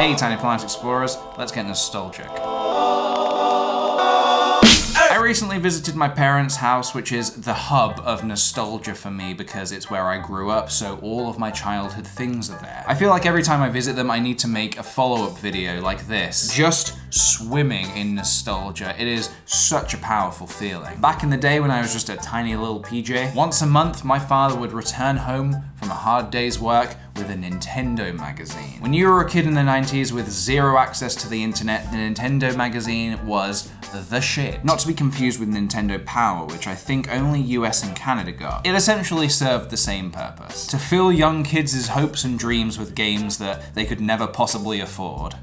Hey, Tiny Planet Explorers, let's get nostalgic. I recently visited my parents' house, which is the hub of nostalgia for me because it's where I grew up, so all of my childhood things are there. I feel like every time I visit them, I need to make a follow-up video like this, just swimming in nostalgia. It is such a powerful feeling. Back in the day when I was just a tiny little PJ, once a month my father would return home from a hard day's work with a Nintendo magazine. When you were a kid in the 90s with zero access to the internet, the Nintendo magazine was the shit. Not to be confused with Nintendo Power, which I think only US and Canada got. It essentially served the same purpose: to fill young kids' hopes and dreams with games that they could never possibly afford.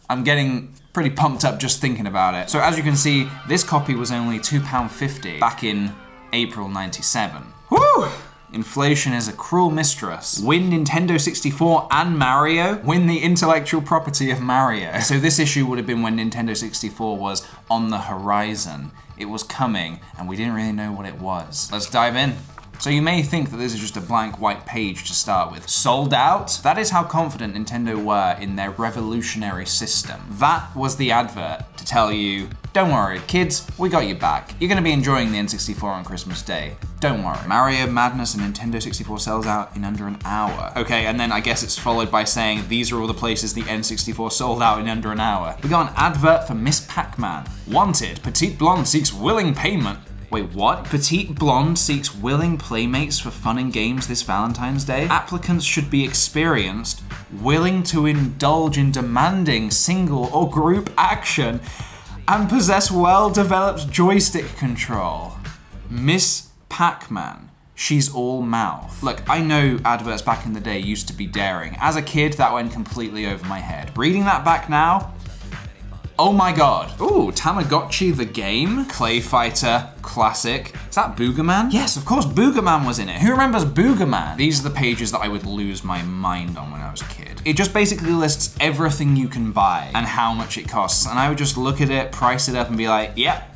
I'm getting pretty pumped up just thinking about it. So as you can see, this copy was only £2.50 back in April '97. Woo! Inflation is a cruel mistress. Win Nintendo 64 and Mario? Win the intellectual property of Mario. So this issue would have been when Nintendo 64 was on the horizon. It was coming, and we didn't really know what it was. Let's dive in. So you may think that this is just a blank white page to start with. Sold out? That is how confident Nintendo were in their revolutionary system. That was the advert to tell you, don't worry, kids, we got you back. You're gonna be enjoying the N64 on Christmas Day. Don't worry. Mario Madness and Nintendo 64 sells out in under an hour. Okay, and then I guess it's followed by saying, these are all the places the N64 sold out in under an hour. We got an advert for Miss Pac-Man. Wanted, petite blonde seeks willing payment. Wait, what? Petite blonde seeks willing playmates for fun and games this Valentine's Day? Applicants should be experienced, willing to indulge in demanding single or group action, and possess well-developed joystick control. Miss Pac-Man. She's all mouth. Look, I know adverts back in the day used to be daring. As a kid, that went completely over my head. Reading that back now, oh my god. Ooh, Tamagotchi the game? Clay Fighter, classic. Is that Boogerman? Yes, of course, Boogerman was in it. Who remembers Boogerman? These are the pages that I would lose my mind on when I was a kid. It just basically lists everything you can buy and how much it costs. And I would just look at it, price it up and be like, yep,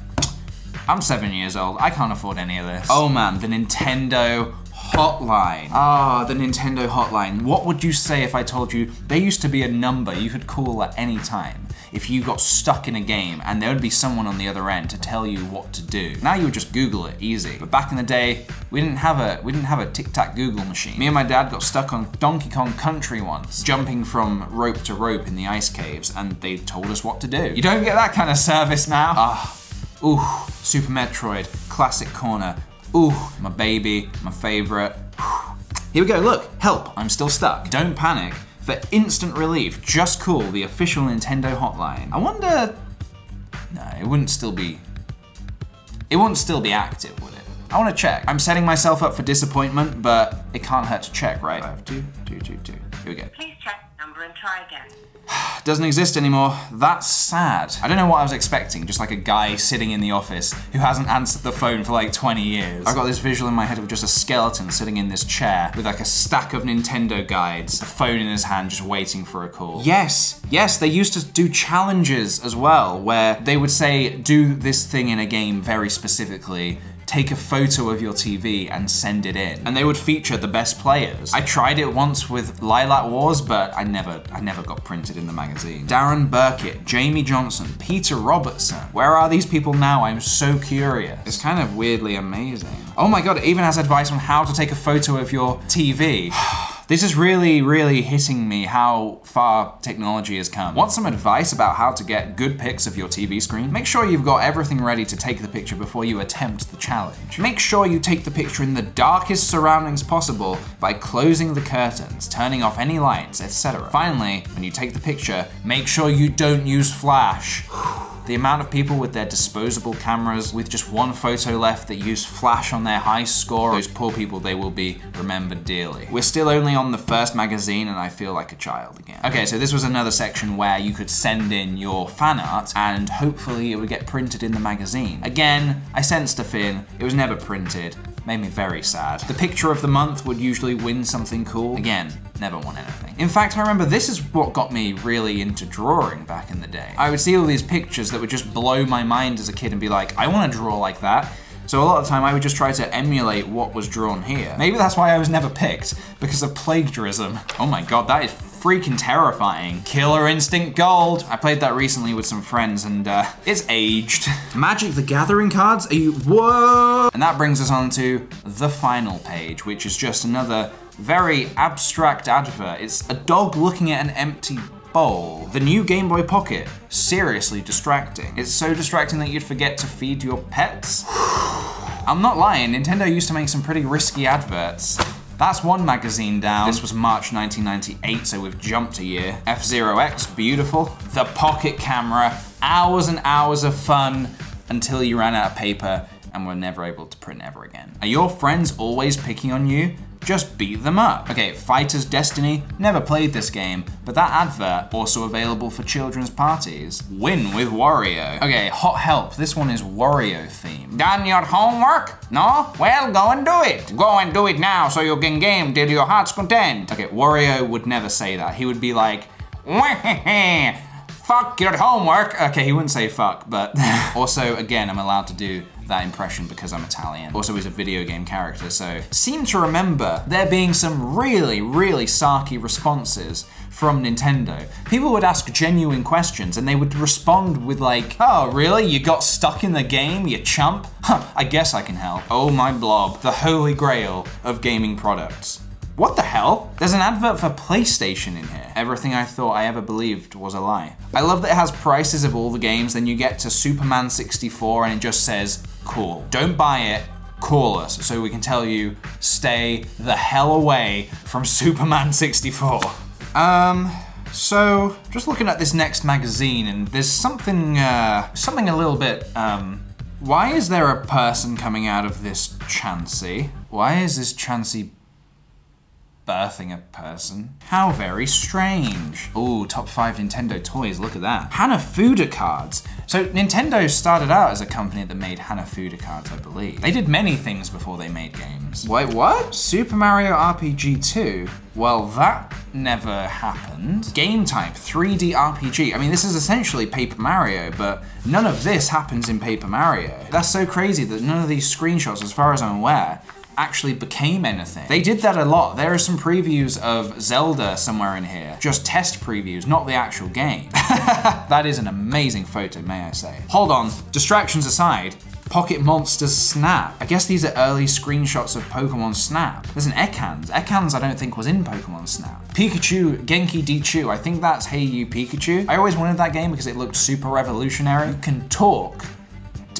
I'm 7 years old. I can't afford any of this. Oh man, the Nintendo hotline. Ah, the Nintendo hotline. What would you say if I told you there used to be a number you could call at any time if you got stuck in a game and there would be someone on the other end to tell you what to do? Now you would just Google it, easy. But back in the day, we didn't have a tic-tac Google machine. Me and my dad got stuck on Donkey Kong Country once, jumping from rope to rope in the ice caves, and they told us what to do. You don't get that kind of service now. Ah, ooh, Super Metroid, classic corner. Ooh, my baby, my favorite. Here we go, look, help, I'm still stuck. Don't panic. For instant relief, just call the official Nintendo hotline. I wonder, no, it wouldn't still be active, would it? I wanna check. I'm setting myself up for disappointment, but it can't hurt to check, right? 52222. Here we go. Please check the number and try again. Doesn't exist anymore. That's sad. I don't know what I was expecting, just like a guy sitting in the office who hasn't answered the phone for like 20 years. I got this visual in my head of just a skeleton sitting in this chair with like a stack of Nintendo guides, a phone in his hand just waiting for a call. Yes, they used to do challenges as well, where they would say, do this thing in a game very specifically, take a photo of your TV and send it in. And they would feature the best players. I tried it once with Lilac Wars, but I never got printed in the magazine. Darren Burkett, Jamie Johnson, Peter Robertson. Where are these people now? I'm so curious. It's kind of weirdly amazing. Oh my god, it even has advice on how to take a photo of your TV. This is really hitting me how far technology has come. Want some advice about how to get good pics of your TV screen? Make sure you've got everything ready to take the picture before you attempt the challenge. Make sure you take the picture in the darkest surroundings possible by closing the curtains, turning off any lights, etc. Finally, when you take the picture, make sure you don't use flash. The amount of people with their disposable cameras with just one photo left that use flash on their high score, those poor people, they will be remembered dearly. We're still only on the first magazine and I feel like a child again. Okay, so this was another section where you could send in your fan art and hopefully it would get printed in the magazine. Again, I sent stuff in, it was never printed. Made me very sad. The picture of the month would usually win something cool. Again, never won anything. In fact, I remember this is what got me really into drawing back in the day. I would see all these pictures that would just blow my mind as a kid and be like, I want to draw like that. So a lot of the time I would just try to emulate what was drawn here. Maybe that's why I was never picked, because of plagiarism. Oh my god, that is freaking terrifying. Killer Instinct Gold. I played that recently with some friends and it's aged. Magic the Gathering cards? Are you, whoa! And that brings us on to the final page, which is just another very abstract advert. It's a dog looking at an empty bowl. The new Game Boy Pocket. Seriously distracting. It's so distracting that you'd forget to feed your pets. I'm not lying, Nintendo used to make some pretty risky adverts. That's one magazine down. This was March 1998, so we've jumped a year. F-Zero X, beautiful. The Pocket Camera, hours and hours of fun until you ran out of paper and were never able to print ever again. Are your friends always picking on you? Just beat them up. Okay, Fighter's Destiny, never played this game, but that advert also available for children's parties. Win with Wario. Okay, hot help, this one is Wario themed. Done your homework? No? Well, go and do it. Go and do it now so you can game till your heart's content. Okay, Wario would never say that. He would be like, fuck your homework. Okay, he wouldn't say fuck, but also, again, I'm allowed to do that impression because I'm Italian. Also, he's a video game character, so seem to remember there being some really, really sarky responses from Nintendo. People would ask genuine questions and they would respond with like, oh, really? You got stuck in the game, you chump? Huh, I guess I can help. Oh my blob, the holy grail of gaming products. What the hell? There's an advert for PlayStation in here. Everything I thought I ever believed was a lie. I love that it has prices of all the games, then you get to Superman 64 and it just says, cool. Don't buy it, call us so we can tell you, stay the hell away from Superman 64. So, just looking at this next magazine and there's something a little bit, why is there a person coming out of this Chansey? Why is this Chansey birthing a person? How very strange. Ooh, top 5 Nintendo toys, look at that. Hanafuda cards. So Nintendo started out as a company that made Hanafuda cards, I believe. They did many things before they made games. Wait, what? Super Mario RPG 2? Well, that never happened. Game type, 3D RPG. I mean, this is essentially Paper Mario, but none of this happens in Paper Mario. That's so crazy that none of these screenshots, as far as I'm aware, actually became anything. They did that a lot. There are some previews of Zelda somewhere in here. Just test previews, not the actual game. That is an amazing photo, may I say. Hold on, distractions aside, Pocket Monsters Snap. I guess these are early screenshots of Pokemon Snap. There's an Ekans. Ekans I don't think was in Pokemon Snap. Pikachu Genki Dichu, I think that's Hey You Pikachu. I always wanted that game because it looked super revolutionary. You can talk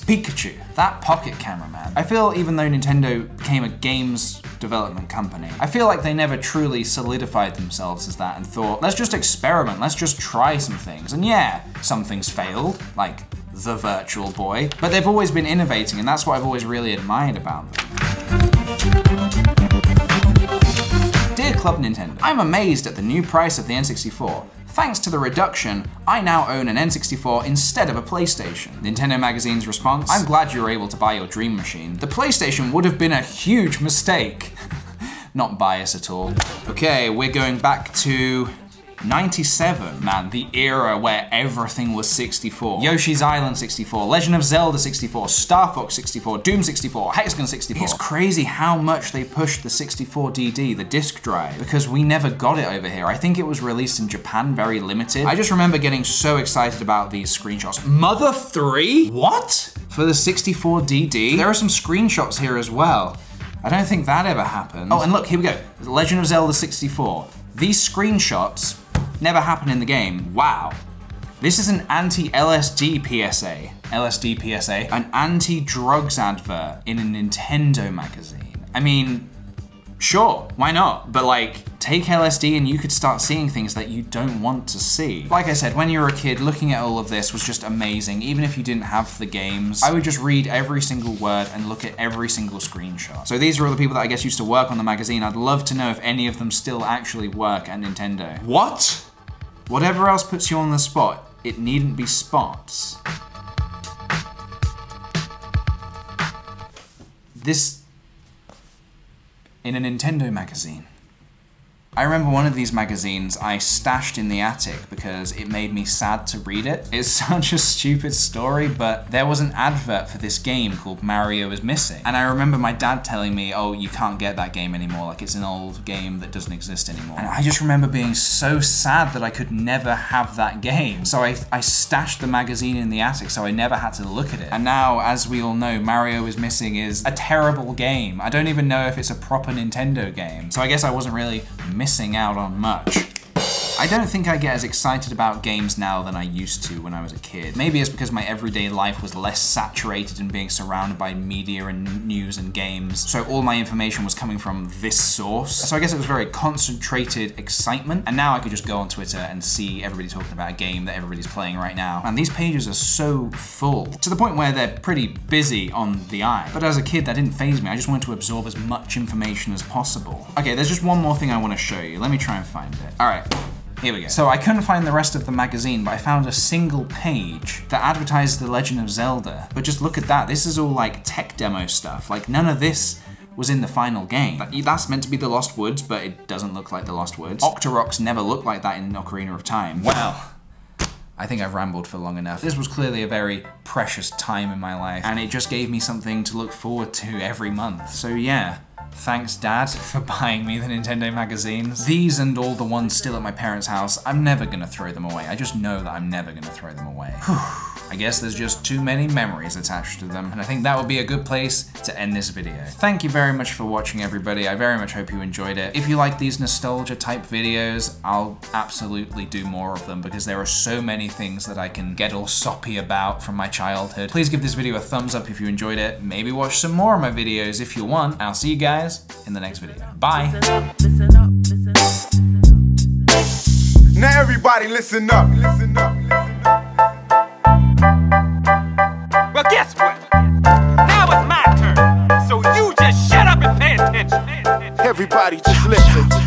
Pikachu. That pocket camera, man. I feel even though Nintendo became a games development company, I feel like they never truly solidified themselves as that and thought, let's just experiment, let's just try some things. And yeah, some things failed, like the Virtual Boy, but they've always been innovating and that's what I've always really admired about them. Dear Club Nintendo, I'm amazed at the new price of the N64. Thanks to the reduction, I now own an N64 instead of a PlayStation. Nintendo Magazine's response, I'm glad you were able to buy your dream machine. The PlayStation would have been a huge mistake. Not bias at all. Okay, we're going back to 97, man, the era where everything was 64. Yoshi's Island 64, Legend of Zelda 64, Star Fox 64, Doom 64, Hexagon 64. It's crazy how much they pushed the 64DD, the disc drive, because we never got it over here. I think it was released in Japan, very limited. I just remember getting so excited about these screenshots. Mother 3? What? For the 64DD? There are some screenshots here as well. I don't think that ever happened. Oh, and look, here we go. Legend of Zelda 64. These screenshots never happened in the game. Wow. This is an anti-LSD PSA. LSD PSA? An anti-drugs advert in a Nintendo magazine. I mean, sure, why not? But like, take LSD and you could start seeing things that you don't want to see. Like I said, when you were a kid, looking at all of this was just amazing. Even if you didn't have the games, I would just read every single word and look at every single screenshot. So these are all the people that I guess used to work on the magazine. I'd love to know if any of them still actually work at Nintendo. What? Whatever else puts you on the spot, it needn't be spots. This in a Nintendo magazine. I remember one of these magazines I stashed in the attic because it made me sad to read it. It's such a stupid story, but there was an advert for this game called Mario is Missing. And I remember my dad telling me, oh, you can't get that game anymore, like it's an old game that doesn't exist anymore. And I just remember being so sad that I could never have that game. So I stashed the magazine in the attic so I never had to look at it. And now, as we all know, Mario is Missing is a terrible game. I don't even know if it's a proper Nintendo game. So I guess I wasn't really missing out on much. I don't think I get as excited about games now than I used to when I was a kid. Maybe it's because my everyday life was less saturated in being surrounded by media and news and games, so all my information was coming from this source. So I guess it was very concentrated excitement, and now I could just go on Twitter and see everybody talking about a game that everybody's playing right now. And these pages are so full, to the point where they're pretty busy on the eye. But as a kid, that didn't faze me. I just wanted to absorb as much information as possible. Okay, there's just one more thing I want to show you. Let me try and find it. All right. Here we go. So I couldn't find the rest of the magazine, but I found a single page that advertised The Legend of Zelda. But just look at that. This is all like tech demo stuff. Like none of this was in the final game. That's meant to be the Lost Woods, but it doesn't look like the Lost Woods. Octoroks never looked like that in Ocarina of Time. Well, I think I've rambled for long enough. This was clearly a very precious time in my life, and it just gave me something to look forward to every month. So yeah. Thanks, Dad, for buying me the Nintendo magazines. These and all the ones still at my parents' house, I'm never gonna throw them away. I just know that I'm never gonna throw them away. I guess there's just too many memories attached to them, and I think that would be a good place to end this video. Thank you very much for watching, everybody. I very much hope you enjoyed it. If you like these nostalgia type videos, I'll absolutely do more of them because there are so many things that I can get all soppy about from my childhood. Please give this video a thumbs up if you enjoyed it. Maybe watch some more of my videos if you want. I'll see you guys in the next video. Bye. Listen up, listen up, listen up. Now everybody listen up. Listen up, listen up. Well, guess what? Now it's my turn. So you just shut up and pay attention. Everybody just listen.